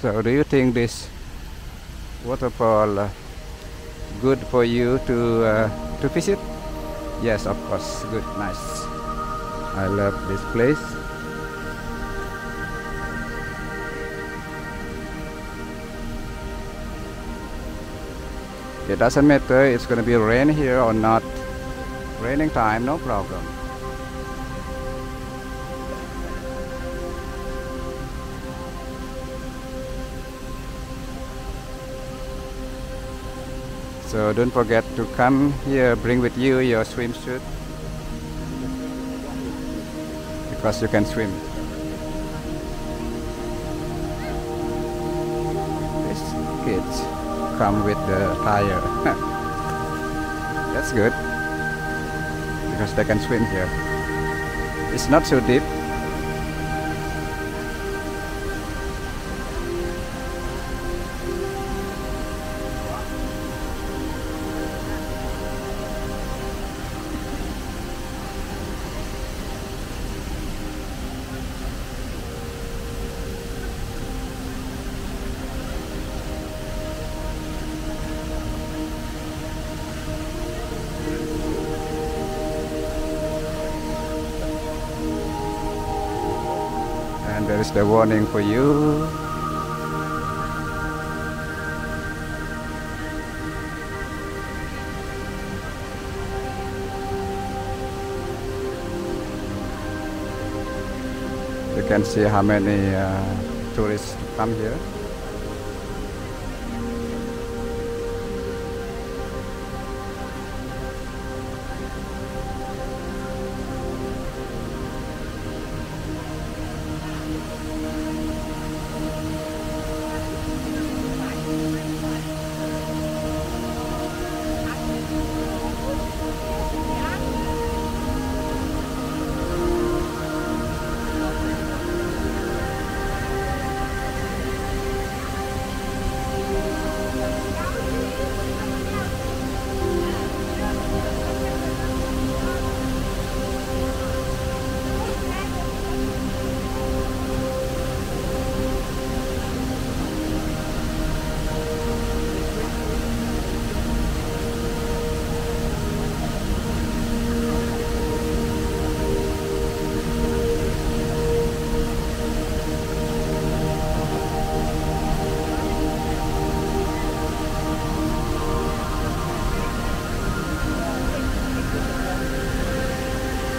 So do you think this waterfall good for you to visit? Yes, of course. Good, nice. I love this place. It doesn't matter it's gonna be rain here or not. Raining time, no problem. So don't forget to come here, bring with you your swimsuit because you can swim. These kids come with the tire. That's good because they can swim here. It's not so deep. And there is the warning for you. You can see how many tourists come here.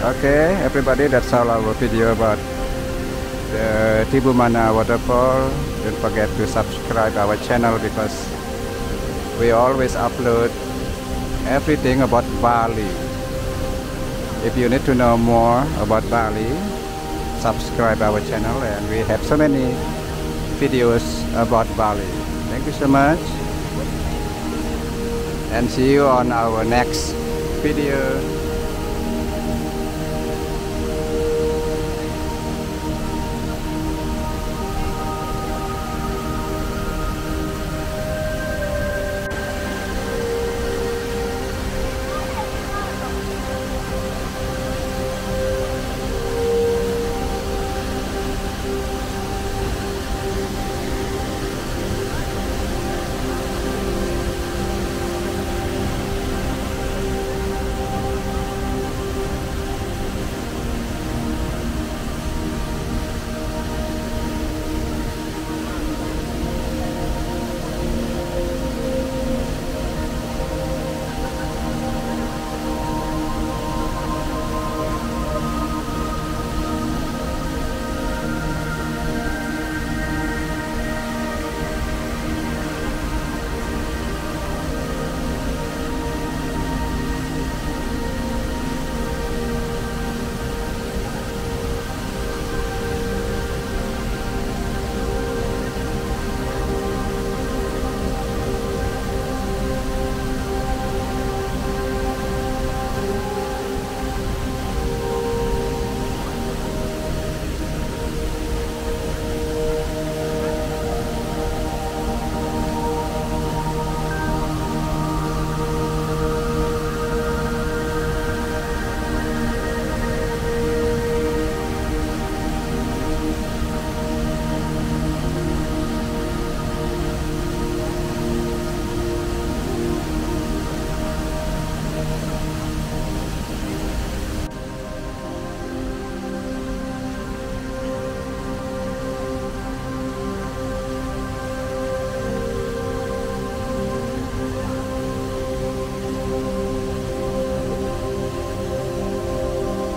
Okay, everybody, that's all our video about the Tibumana waterfall. Don't forget to subscribe our channel because we always upload everything about Bali. If you need to know more about Bali, subscribe our channel, and we have so many videos about Bali. Thank you so much, and see you on our next video.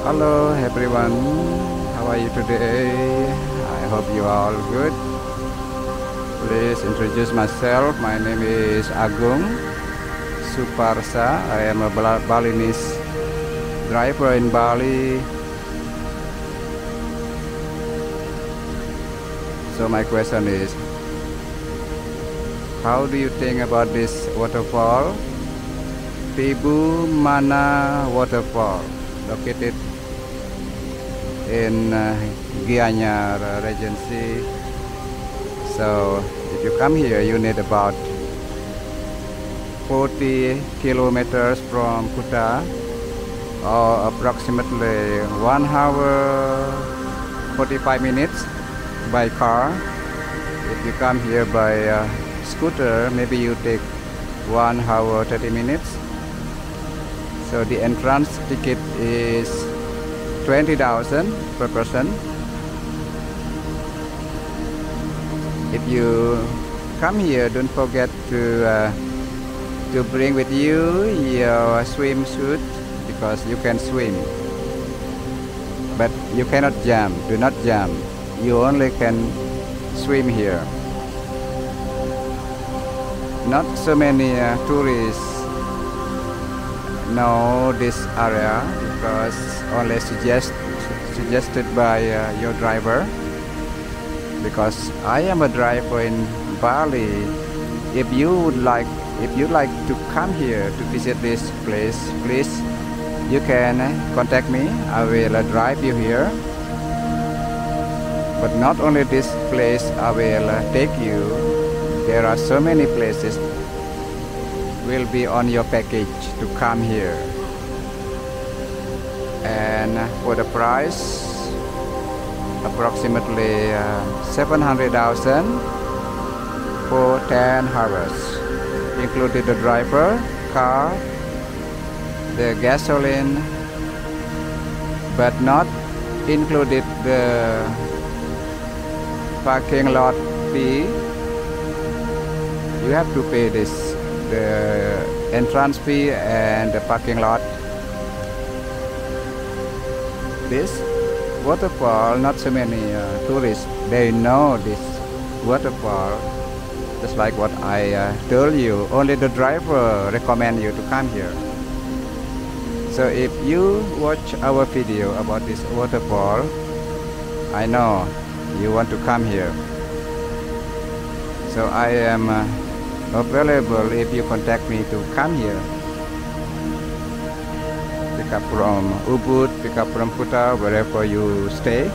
Hello everyone, how are you today? I hope you are all good. Please introduce myself. My name is Agung Suparsa. I am a Balinese driver in Bali. So my question is, how do you think about this waterfall? Tibumana Waterfall, located in Gianyar Regency. So if you come here, you need about 40 kilometers from Kuta, or approximately 1 hour 45 minutes by car. If you come here by scooter, maybe you take 1 hour 30 minutes. So the entrance ticket is 20,000 per person. If you come here, don't forget to bring with you your swimsuit, because you can swim, but you cannot jump. Do not jump. You only can swim here. Not so many tourists know this area, because only suggested by your driver. Because I am a driver in Bali. If you like to come here to visit this place, please, you can contact me. I will drive you here. But not only this place I will take you. There are so many places will be on your package to come here. And for the price, approximately 700,000 for 10 hours, included the driver, car, the gasoline, but not included the parking lot fee. You have to pay the entrance fee and the parking lot. This waterfall, not so many tourists, they know this waterfall. Just like what I told you, only the driver recommend you to come here. So if you watch our video about this waterfall, I know you want to come here. So I am available if you contact me to come here. Pick up from Ubud, pick up from Kuta, wherever you stay.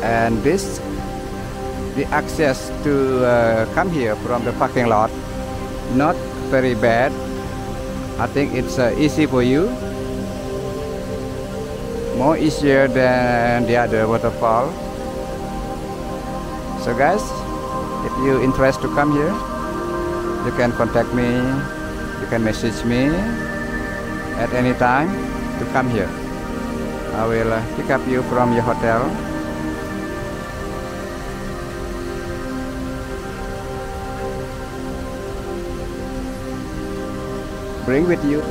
And the access to come here from the parking lot, not very bad. I think it's easy for you. More easier than the other waterfall. So guys, if you interested to come here, you can contact me, you can message me at any time to come here. I will pick up you from your hotel. Bring with you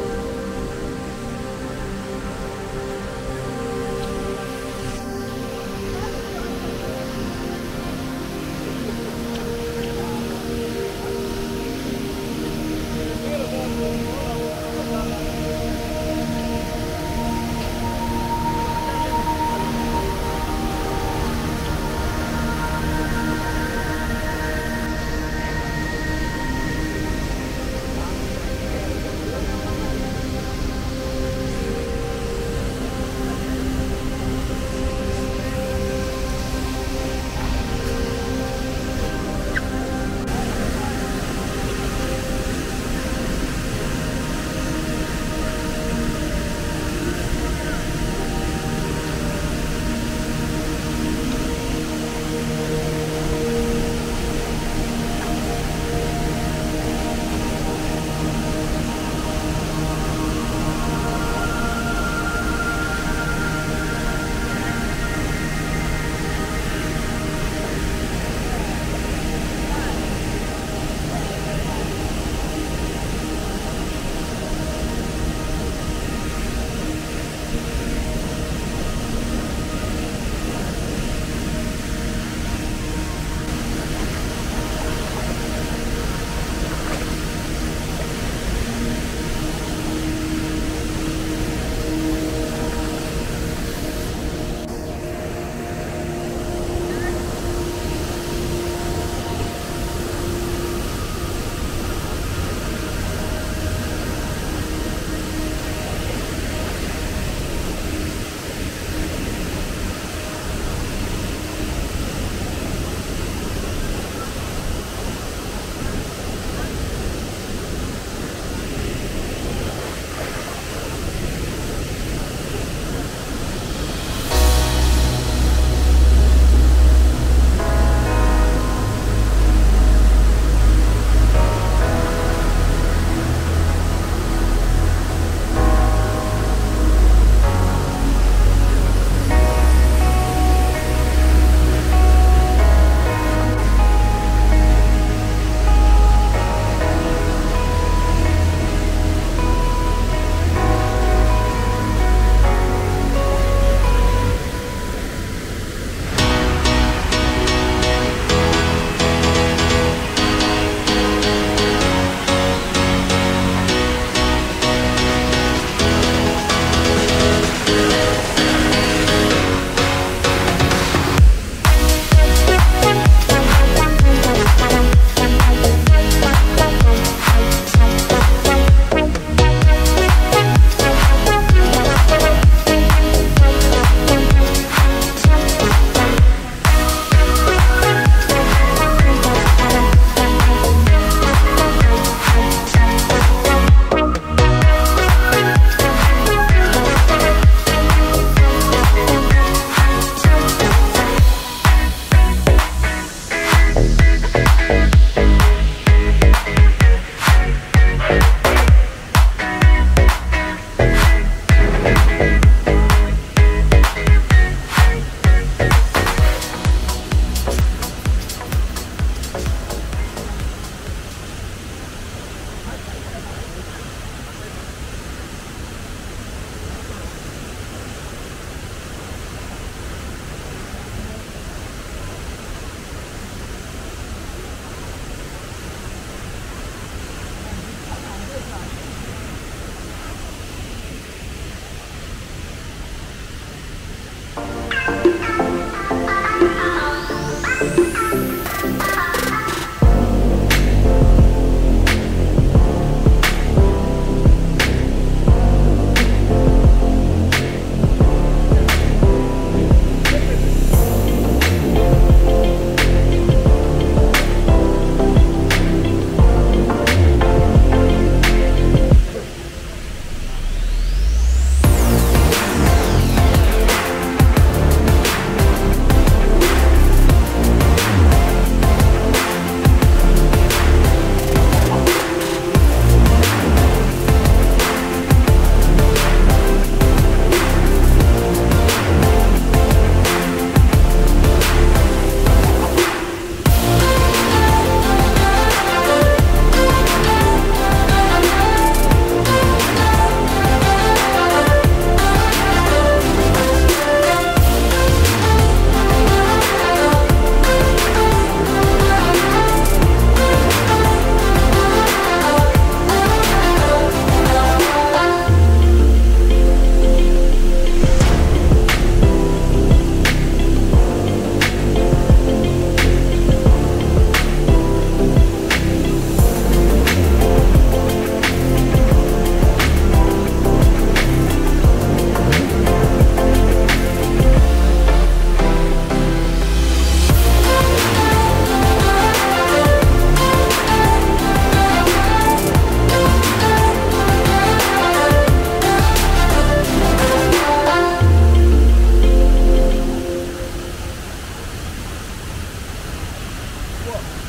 What?